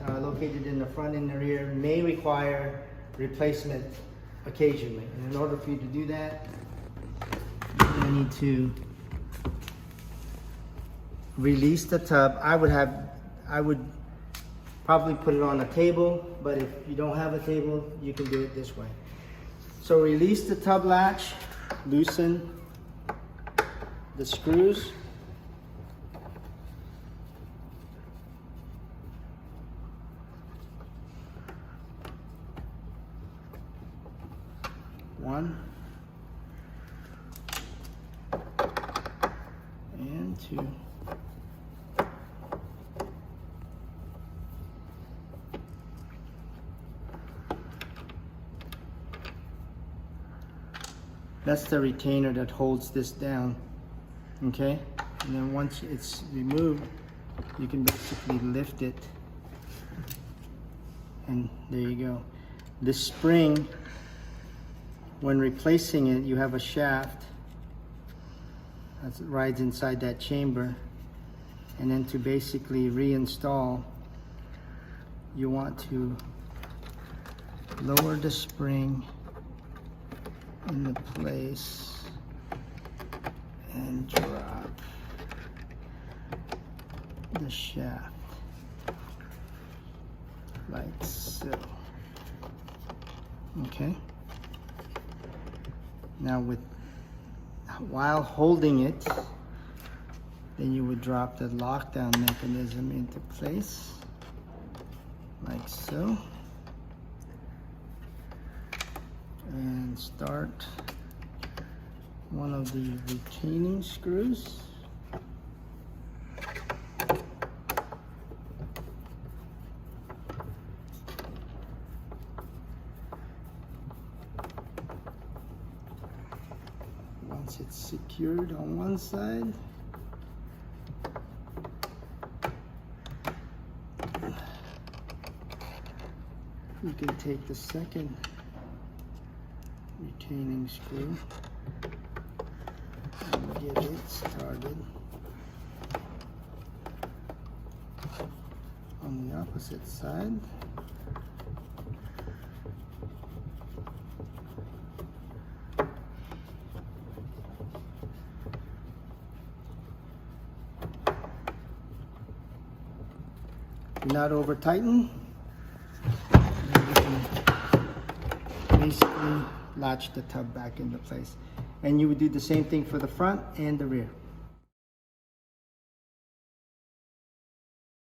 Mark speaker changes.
Speaker 1: located in the front and the rear may require replacement occasionally. And in order for you to do that, you need to release the tub. I would probably put it on a table, but if you don't have a table, you can do it this way. So release the tub latch, loosen the screws. One and two. That's the retainer that holds this down, okay? And then once it's removed, you can basically lift it, and there you go. This spring, when replacing it, you have a shaft that rides inside that chamber, and then to basically reinstall, you want to lower the spring into place and drop the shaft like so. Okay. Now while holding it, then you would drop the lockdown mechanism into place like so. And start one of the retaining screws. Once it's secured on one side, you can take the second retaining screw and get it started on the opposite side. Do not over tighten. Basically latch the tub back into place. And you would do the same thing for the front and the rear.